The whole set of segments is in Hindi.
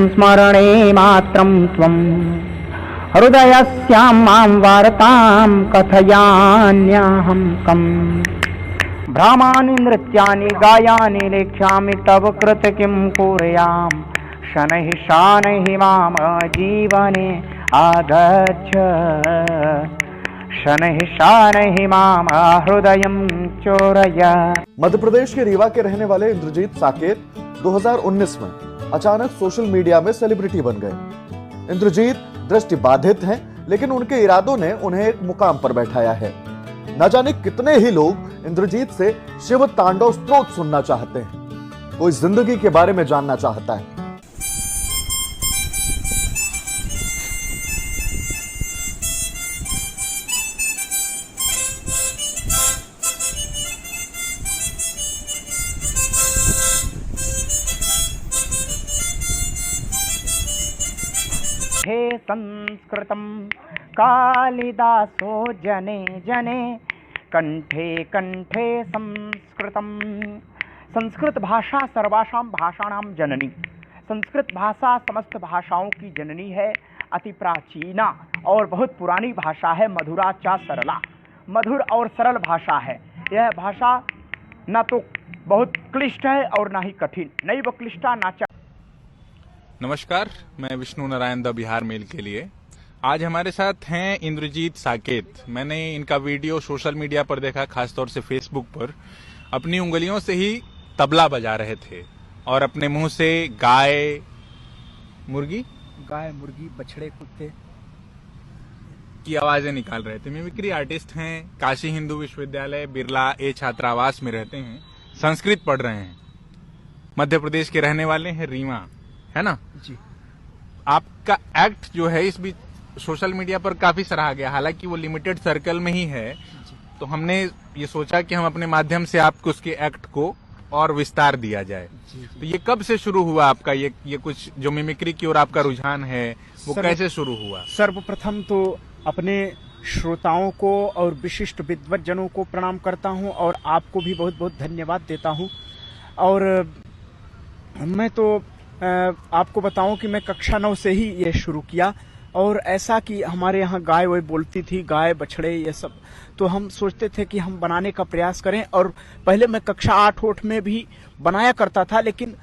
स्मरणे मात्रं त्वं हृदयस्यां मां वार्तां कथयान्यहं कम्। भ्रामानि नृत्यानि गायानि लेख्यामि तव कृत किं कुर्याम्। शनैः शानैः माम जीवने आगच्छ, शनैः शानैः माम हृदयं चोरय। मध्य प्रदेश के रीवा के रहने वाले इंद्रजीत साकेत 2019 में अचानक सोशल मीडिया में सेलिब्रिटी बन गए। इंद्रजीत दृष्टि बाधित हैं, लेकिन उनके इरादों ने उन्हें एक मुकाम पर बैठाया है। न जाने कितने ही लोग इंद्रजीत से शिव तांडव स्तोत्र सुनना चाहते हैं, कोई जिंदगी के बारे में जानना चाहता है। हे संस्कृतं कालिदासो जने जने कंठे कंठे संस्कृतम। संस्कृत भाषा सर्वासां भाषाणां जननी। संस्कृत भाषा समस्त भाषाओं की जननी है, अति प्राचीना और बहुत पुरानी भाषा है। मधुरा चा सरला, मधुर और सरल भाषा है। यह भाषा न तो बहुत क्लिष्ट है और न ही कठिन, नहीं वो क्लिष्टा ना चा। नमस्कार, मैं विष्णु नारायण द बिहार मेल के लिए। आज हमारे साथ हैं इंद्रजीत साकेत। मैंने इनका वीडियो सोशल मीडिया पर देखा, खासतौर से फेसबुक पर। अपनी उंगलियों से ही तबला बजा रहे थे और अपने मुंह से गाय मुर्गी बछड़े कुत्ते की आवाजें निकाल रहे थे। मिमिक्री आर्टिस्ट हैं, काशी हिंदू विश्वविद्यालय बिरला ए छात्रावास में रहते हैं, संस्कृत पढ़ रहे हैं, मध्य प्रदेश के रहने वाले हैं, रीवा, है ना जी। आपका एक्ट जो है इस बीच सोशल मीडिया पर काफी सराहा गया, हालांकि वो लिमिटेड सर्कल में ही है। तो हमने ये सोचा कि हम अपने माध्यम से आपको उसके एक्ट को और विस्तार दिया जाए। तो ये कब से शुरू हुआ आपका ये कुछ जो मिमिक्री की ओर आपका रुझान है वो कैसे शुरू हुआ? सर्वप्रथम तो अपने श्रोताओं को और विशिष्ट विद्वज्जनों को प्रणाम करता हूं और आपको भी बहुत बहुत धन्यवाद देता हूं। और मैं तो आपको बताऊं कि मैं कक्षा 9 से ही ये शुरू किया, और ऐसा कि हमारे यहाँ गाय वो बोलती थी, गाय बछड़े ये सब, तो हम सोचते थे कि हम बनाने का प्रयास करें। और पहले मैं कक्षा 8 में भी बनाया करता था, लेकिन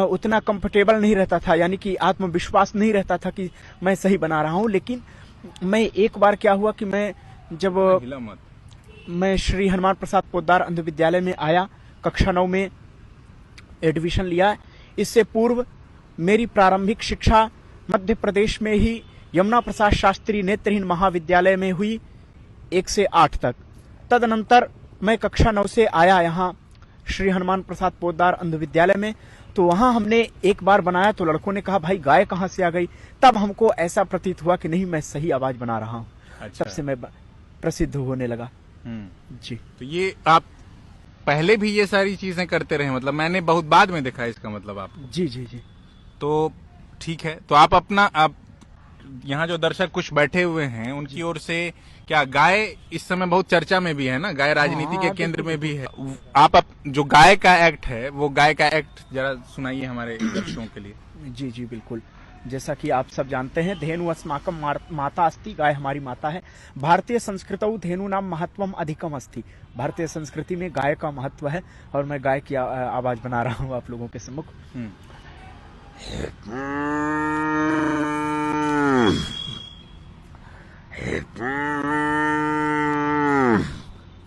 उतना कंफर्टेबल नहीं रहता था, यानी कि आत्मविश्वास नहीं रहता था कि मैं सही बना रहा हूँ। लेकिन मैं एक बार क्या हुआ कि मैं श्री हनुमान प्रसाद पोद्दार अंध विद्यालय में आया, कक्षा 9 में एडमिशन लिया। इससे पूर्व मेरी प्रारंभिक शिक्षा मध्य प्रदेश में ही यमुना प्रसाद शास्त्री नेत्रहीन महाविद्यालय में हुई 1 से 8 तक। तदनंतर मैं कक्षा 9 से आया यहाँ श्री हनुमान प्रसाद पोद्दार अंध विद्यालय में, तो वहाँ हमने एक बार बनाया तो लड़कों ने कहा भाई गाय कहाँ से आ गई। तब हमको ऐसा प्रतीत हुआ कि नहीं, मैं सही आवाज बना रहा हूँ। अच्छा। तब से मैं प्रसिद्ध होने लगा। जी। तो ये आप पहले भी ये सारी चीजें करते रहे? मतलब मैंने बहुत बाद में देखा इसका मतलब आप। जी जी जी। तो ठीक है, तो आप यहाँ जो दर्शक कुछ बैठे हुए हैं उनकी ओर से क्या, गाय इस समय बहुत चर्चा में भी है ना, गाय राजनीति के केंद्र में भी है। आप जो गाय का एक्ट है वो गाय का एक्ट जरा सुनाइए हमारे दर्शकों के लिए। जी जी बिल्कुल। जैसा कि आप सब जानते हैं, धेनु अस्माकम माता अस्ति, गाय हमारी माता है। भारतीय संस्कृतौ धेनु नाम महत्वम अधिकम अस्ति। भारतीय संस्कृति में गाय का महत्व है, और मैं गाय की आवाज बना रहा हूँ आप लोगों के सम्मुख।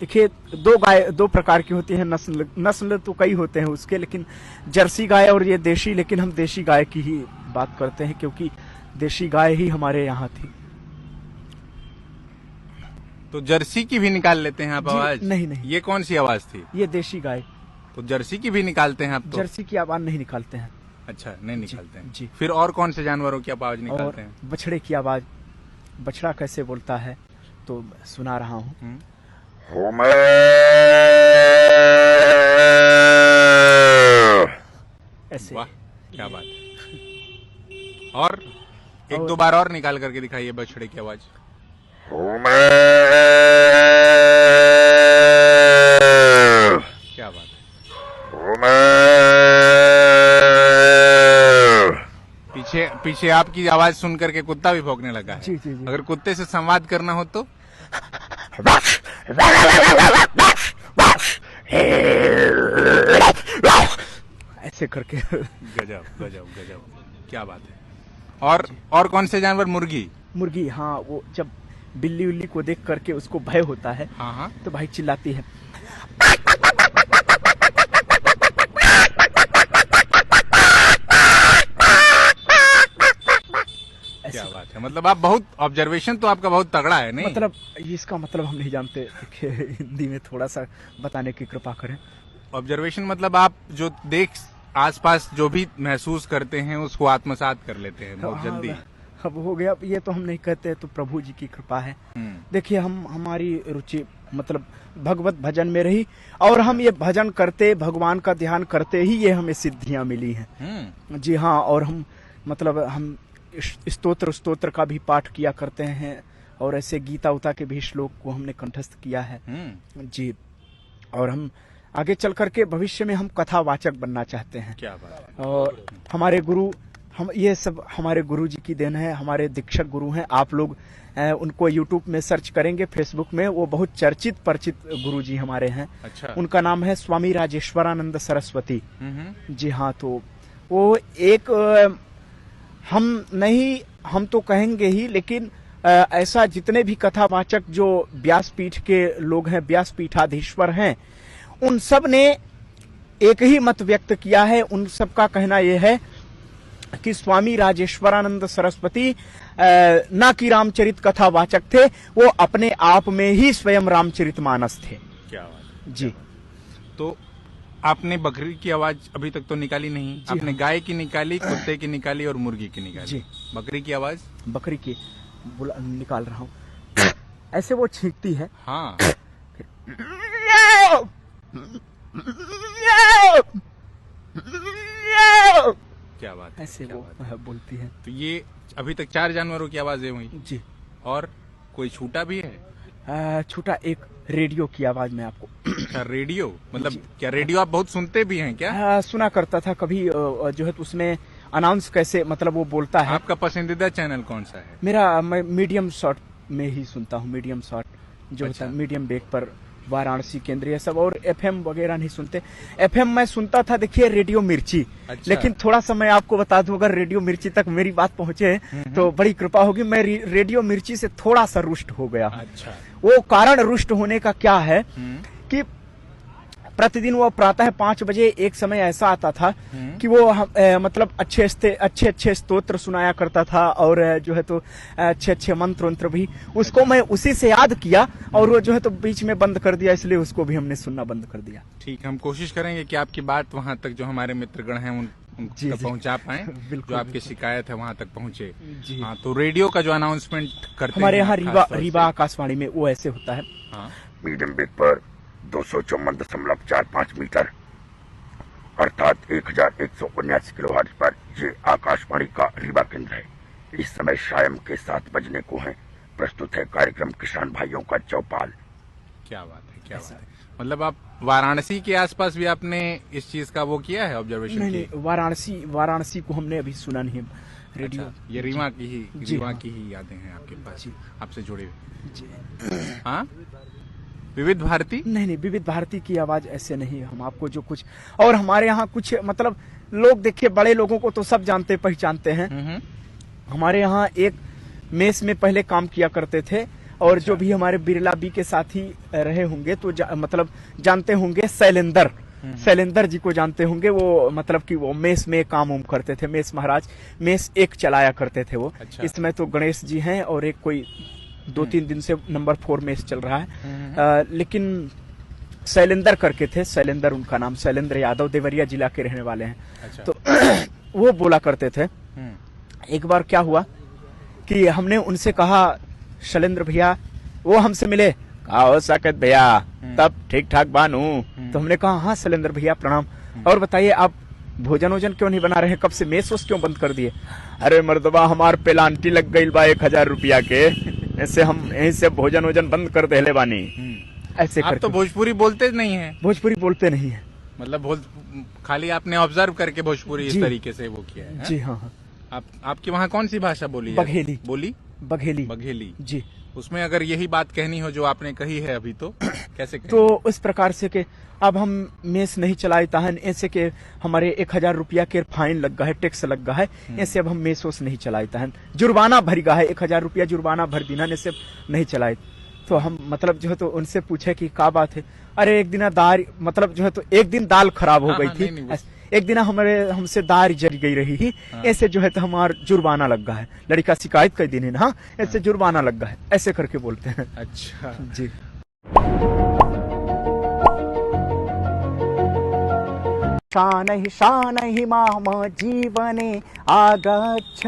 देखिए, दो प्रकार की होती हैं नस्ल तो कई होते हैं उसके, लेकिन जर्सी गाय और ये देशी, लेकिन हम देशी गाय की ही बात करते हैं क्योंकि देशी गाय ही हमारे यहाँ थी। तो जर्सी की भी निकाल लेते हैं आप आवाज? नहीं नहीं, ये कौन सी आवाज थी? ये देशी गाय। तो जर्सी की भी निकालते हैं आप? तो जर्सी की आवाज नहीं निकालते हैं। अच्छा, नहीं निकालते हैं जी। फिर और कौन से जानवरों की आवाज निकालते हैं? बछड़े की आवाज। बछड़ा कैसे बोलता है तो सुना रहा हूँ। ऐसे। वाह, क्या बात है। और एक दो बार और निकाल करके दिखाइए बछड़े की आवाज। क्या बात है। पीछे पीछे आपकी आवाज सुन करके कुत्ता भी भौंकने लगा है। जी, जी, जी। अगर कुत्ते से संवाद करना हो तो ऐसे करके। गजब गजब गजब, क्या बात है। और कौन से जानवर? मुर्गी? मुर्गी, हाँ, वो जब बिल्ली उल्ली को देख करके उसको भय होता है हाँ हाँ। तो भाई चिल्लाती है। क्या बात है, मतलब आप बहुत ऑब्जर्वेशन तो आपका बहुत तगड़ा है नहीं? मतलब इसका मतलब हम नहीं जानते, देखिए हिंदी में थोड़ा सा बताने की कृपा करें। ऑब्जर्वेशन मतलब आप जो देख आसपास जो भी महसूस करते हैं उसको आत्मसात कर लेते हैं बहुत जल्दी। अब हो गया, ये तो हम नहीं कहते, तो प्रभु जी की कृपा है। देखिए हमारी रुचि मतलब भगवत भजन में रही, और हम ये भजन करते, भगवान का ध्यान करते ही ये हमें सिद्धियां मिली हैं। जी हाँ, और हम मतलब हम स्तोत्र का भी पाठ किया करते हैं, और ऐसे गीता उता के भी श्लोक को हमने कंठस्थ किया है। जी, और हम आगे चल करके भविष्य में हम कथावाचक बनना चाहते हैं। क्या बात है। और हमारे गुरु, हम ये सब हमारे गुरु जी की देन है, हमारे दीक्षक गुरु हैं। आप लोग उनको यूट्यूब में सर्च करेंगे, फेसबुक में, वो बहुत चर्चित परिचित गुरु जी हमारे हैं। अच्छा। उनका नाम है स्वामी राजेश्वरानंद सरस्वती। जी हाँ, तो वो एक हम तो कहेंगे ही, लेकिन ऐसा जितने भी कथावाचक जो व्यासपीठ के लोग हैं, व्यासपीठाधीश्वर हैं, उन सब ने एक ही मत व्यक्त किया है। उन सब का कहना यह है कि स्वामी राजेश्वरानंद सरस्वती ना कि रामचरित कथावाचक थे, वो अपने आप में ही स्वयं रामचरितमानस थे। क्या बात है। जी। तो आपने बकरी की आवाज अभी तक तो निकाली नहीं? आपने गाय की निकाली, कुत्ते की निकाली और मुर्गी की निकाली। जी। बकरी की आवाज? बकरी की निकाल रहा हूँ। ऐसे वो छींकती है। हाँ। क्या बात है, ऐसे क्या वो बात है। बोलती है। तो ये अभी तक 4 जानवरों की आवाजें हुई। जी। और कोई छूटा भी है? छूटा एक रेडियो की आवाज में आपको। अच्छा, रेडियो मतलब क्या? रेडियो आप बहुत सुनते भी हैं क्या? सुना करता था कभी, जो है तो उसमें अनाउंस कैसे मतलब वो बोलता है। आपका पसंदीदा चैनल कौन सा है? मेरा, मैं मीडियम शॉर्ट में ही सुनता हूँ। मीडियम शॉर्ट जो अच्छा। होता है, मीडियम वेग पर, वाराणसी केंद्रीय सब, और एफएम वगैरह नहीं सुनते। एफएम मैं सुनता था, देखिए, रेडियो मिर्ची। अच्छा। लेकिन थोड़ा सा मैं आपको बता दूं, अगर रेडियो मिर्ची तक मेरी बात पहुंचे तो बड़ी कृपा होगी। मैं रेडियो मिर्ची से थोड़ा सा रुष्ट हो गया हूं। अच्छा। वो कारण रुष्ट होने का क्या है कि प्रतिदिन वो प्रातः 5 बजे एक समय ऐसा आता था कि वो मतलब अच्छे स्तोत्र सुनाया करता था, और जो है तो अच्छे मंत्र भी, उसको मैं उसी से याद किया, और वो जो है तो बीच में बंद कर दिया, इसलिए उसको भी हमने सुनना बंद कर दिया। ठीक, हम कोशिश करेंगे कि आपकी बात वहां तक जो हमारे मित्रगण हैं उन जी, तक जी। पहुंचा पाए, बिल्कुल, जो आपकी बिल्कुल। शिकायत है वहां तक पहुंचे। जी। हाँ, तो रेडियो का जो अनाउंसमेंट करते हमारे हैं यहाँ खास तौर से। रीवा आकाशवाणी में वो ऐसे होता है। हाँ। मीडियम वेग पर 254.45 मीटर अर्थात 1179 किलोहर्ट्ज पर ये आकाशवाणी का रीवा केंद्र है। इस समय शाम के 7 बजने को हैं। प्रस्तुत है कार्यक्रम किसान भाइयों का चौपाल। क्या बात है, क्या बात है। मतलब आप वाराणसी के आसपास भी आपने इस चीज का वो किया है, ऑब्जर्वेशन? नहीं, वाराणसी को हमने अभी सुना नहीं रेडियो। अच्छा, ये रीवा की ही जी, रीवा हाँ। की ही यादें हैं आपके पास, जी। आपसे जुड़े हुए। जी। हाँ, विविध भारती? नहीं, विविध भारती की आवाज ऐसे नहीं। हम आपको जो कुछ, और हमारे यहाँ कुछ मतलब लोग, देखिए, बड़े लोगों को तो सब जानते पहचानते हैं। हमारे यहाँ एक मेस में पहले काम किया करते थे, और जो भी हमारे बिरला बी के साथी रहे होंगे तो मतलब जानते होंगे, शैलेंद्र जी को जानते होंगे। वो मतलब कि वो मेस में काम उम करते थे, मेस महाराज, मेस एक चलाया करते थे वो। अच्छा। इस समय तो गणेश जी हैं, और एक कोई 2-3 दिन से नंबर 4 मेस चल रहा है। लेकिन शैलेंद्र करके थे, शैलेंद्र उनका नाम, शैलेंद्र यादव, देवरिया जिला के रहने वाले हैं। अच्छा। तो वो बोला करते थे। एक बार क्या हुआ कि हमने उनसे कहा, शैलेंद्र भैया, वो हमसे मिले, कहा हो साकेत भैया, तब ठीक ठाक बानू? तो हमने कहा, हाँ शैलेंद्र भैया प्रणाम, और बताइए आप भोजन वोजन क्यों नहीं बना रहे हैं, कब से मेस वोस क्यों बंद कर दिए? अरे मर्दबा, हमार पेलांटी लग गई बा 1000 रुपया के, ऐसे हम यहीं से भोजन वोजन बंद कर देले बानी। ऐसे आप करके। तो भोजपुरी बोलते नहीं है? भोजपुरी बोलते नहीं है। मतलब खाली आपने ऑब्जर्व करके भोजपुरी इस जी। तरीके से वो किया है? जी हाँ। आपके वहाँ कौन सी भाषा बोली जाती है? बघेली। बोली बघेली बघेली। जी। उसमें अगर यही बात कहनी हो जो आपने कही है अभी, तो कैसे कहें? तो इस प्रकार से कि अब हम मेस नहीं चलाता है, ऐसे के हमारे 1000 रुपया के फाइन लग गया है, टैक्स लग गया है, ऐसे अब हम मेस वोस नहीं चलाता है, जुर्माना भर गया है, 1000 रुपया जुर्माना भर देना, ऐसे नहीं चलाए। तो हम मतलब जो है तो उनसे पूछे कि क्या बात है। अरे एक दिन दाल मतलब जो है तो एक दिन दाल खराब हो गई थी, एक दिन हमसे दाल जल गई रही ही, ऐसे जो है तो हमारा जुर्माना लग गया है, लड़का शिकायत कर देने ना, ऐसे जुर्माना लग गया है, ऐसे करके बोलते हैं। अच्छा जी। शानहि माम जीवने आगच्छ,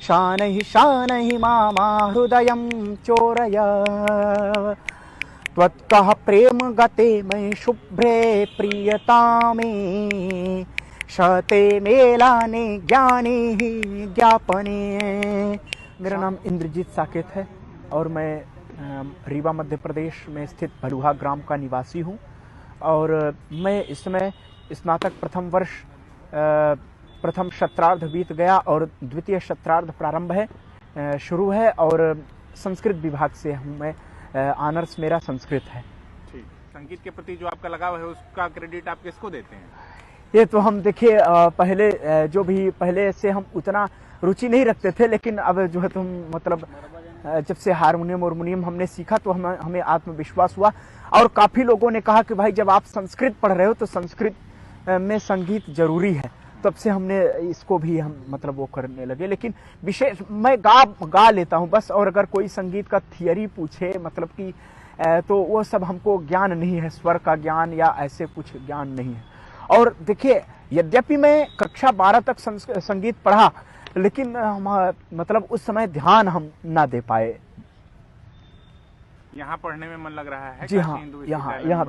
शानहि माम हृदयं चोरय, त्वत्कः प्रेम गते मयि शुभ्रे प्रियतामे, शते मेलाने ज्ञाने ही ज्ञापने। मेरा नाम इंद्रजीत साकेत है और मैं रीवा मध्य प्रदेश में स्थित भलुहा ग्राम का निवासी हूँ और मैं इस समय स्नातक प्रथम वर्ष प्रथम सत्रार्ध बीत गया और द्वितीय सत्रार्ध प्रारंभ है, शुरू है और संस्कृत विभाग से हूँ मैं, ऑनर्स मेरा संस्कृत है। ठीक। संगीत के प्रति जो आपका लगाव है उसका क्रेडिट आप किसको देते हैं? ये तो हम देखिए पहले जो भी पहले से हम उतना रुचि नहीं रखते थे, लेकिन अब जो है तो हम मतलब जब से हारमोनियम हमने सीखा तो हमें आत्मविश्वास हुआ और काफी लोगों ने कहा कि भाई जब आप संस्कृत पढ़ रहे हो तो संस्कृत में संगीत जरूरी है, तब से हमने इसको भी हम मतलब वो करने लगे। लेकिन विशेष मैं गा लेता हूँ बस, और अगर कोई संगीत का थियरी पूछे मतलब कि तो वो सब हमको ज्ञान नहीं है, स्वर का ज्ञान या ऐसे कुछ ज्ञान नहीं है। और देखिए यद्यपि मैं कक्षा 12 तक संगीत पढ़ा, लेकिन मतलब उस समय ध्यान हम ना दे पाए। यहाँ पढ़ने में मन लग रहा है? जी हाँ, यहाँ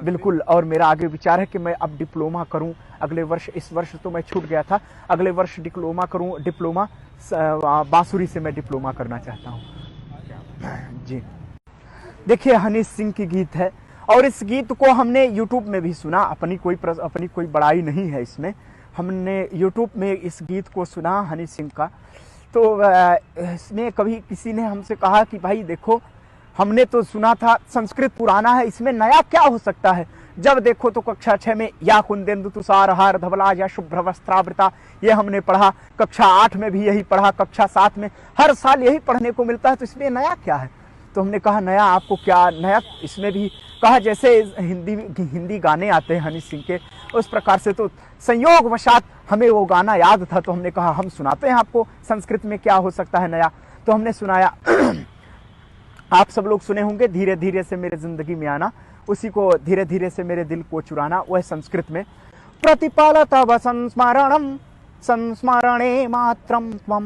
बिल्कुल। और मेरा आगे विचार है कि मैं अब डिप्लोमा करूं अगले वर्ष। इस वर्ष तो मैं छूट गया था, अगले वर्ष डिप्लोमा करूं, डिप्लोमा बांसुरी से मैं डिप्लोमा करना चाहता हूं। जी देखिए हनी सिंह की गीत है और इस गीत को हमने यूट्यूब में भी सुना, अपनी कोई बड़ाई नहीं है इसमें, हमने यूट्यूब में इस गीत को सुना हनी सिंह का। तो इसमें कभी किसी ने हमसे कहा कि भाई देखो हमने तो सुना था संस्कृत पुराना है, इसमें नया क्या हो सकता है। जब देखो तो कक्षा 6 में या कुंदेंदु तुषार हार धवला या शुभ्र वस्त्रावृता ये हमने पढ़ा, कक्षा 8 में भी यही पढ़ा, कक्षा 7 में हर साल यही पढ़ने को मिलता है, तो इसमें नया क्या है। तो हमने कहा नया आपको क्या नया इसमें भी कहा, जैसे हिंदी गाने आते हैं हनी सिंह के उस प्रकार से। तो संयोग वशात हमें वो गाना याद था, तो हमने कहा हम सुनाते हैं आपको संस्कृत में क्या हो सकता है नया। तो हमने सुनाया आप सब लोग सुने होंगे, धीरे धीरे से मेरे जिंदगी में आना, उसी को धीरे धीरे से मेरे दिल को चुराना, वह संस्कृत में। प्रतिपाल तव संस्मरणम संस्मरणे मात्रम त्वम,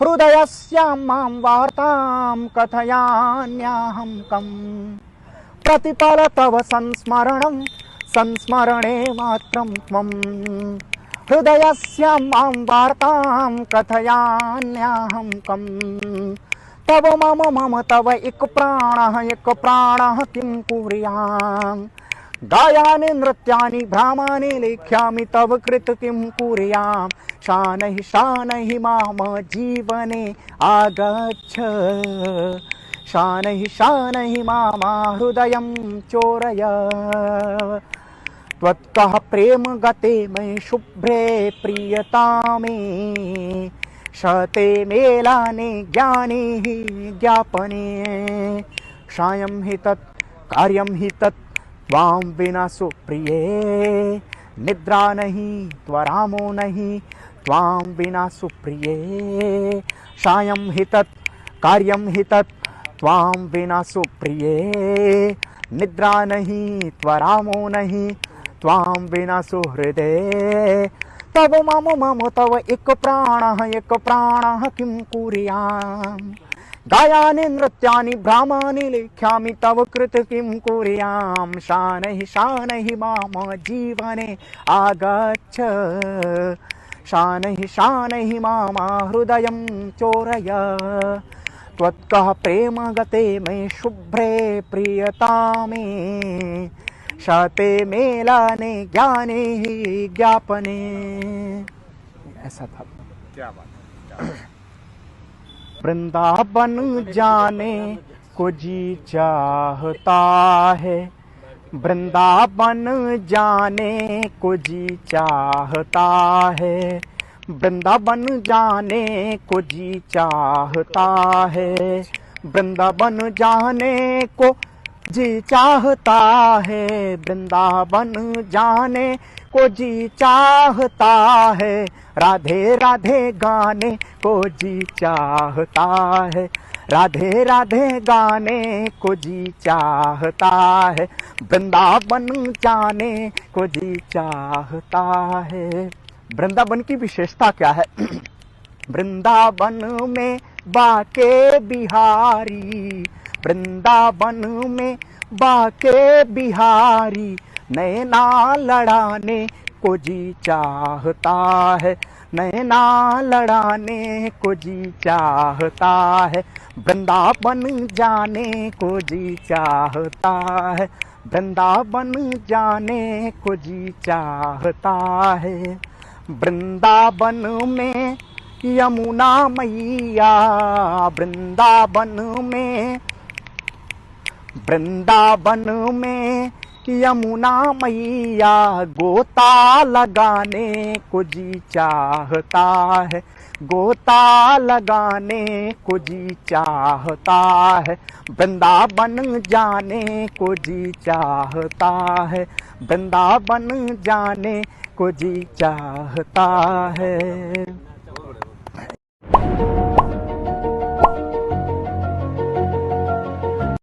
हृदयस्यां मां वार्तां कथयाम्यहं कम्। प्रतिपाल तव संस्मरणं संस्मरणे मात्रं त्वं, हृदयस्यां मां वार्तां कथयाम्यहं कम्। तव मम तव एक प्राणः किं कुर्याम्, गायानि नृत्यानि भ्रामानि लेख्यामि तव कृत किं कुर्याम्। शानहि माम जीवने आगच्छ, शानहि माम हृदयं चोरय, त्वत्कः प्रेम गते मयि शुभ्रे प्रियतामे, शते मेलाने ज्ञाने हि ज्ञापने। सायं हि तत् कार्यं हि तत् त्वां विना सुप्रिये, निद्रा नहीं त्वरामो नहीं त्वां विना सुप्रिये। सायं हि तत् कार्यं हि तत् त्वां विना सुप्रिये, निद्रा नहीं त्वरामो नहीं त्वां विना सुहृदे। तव मम तव एक प्राणः किं कुर्याम्, गायानि नृत्यानि भ्रामानि लेख्यामि तव कृत किं कुर्याम्। शानहि माम जीवने आगच्छ, शानहि माम हृदयं चोरय, त्वत्कः प्रेम गते मयि शुभ्रे प्रियतामे, शते मेलाने ज्ञाने हि ज्ञापने। ऐसा था। क्या बात है। वृंदावन जाने को जी चाहता है, वृंदावन जाने को जी चाहता है, वृंदावन जाने को जी चाहता है, वृंदावन जाने को जी चाहता है, वृंदावन जाने को जी चाहता है, राधे राधे गाने को जी चाहता है, राधे राधे गाने को जी चाहता है, वृंदावन जाने को जी चाहता है। वृंदावन की विशेषता क्या है? वृंदावन में बाके बिहारी, वृंदावन में बाके बिहारी, नैना लड़ाने को जी चाहता है, नैना लड़ाने को जी चाहता है, वृंदावन जाने को जी चाहता है, वृंदावन जाने को जी चाहता है। वृंदावन में यमुना मैया, वृंदावन में, वृंदावन में यमुना मैया, गोता लगाने को जी चाहता है, गोता लगाने को जी चाहता है, वृंदावन जाने को जी चाहता है, वृंदावन जाने को जी चाहता है।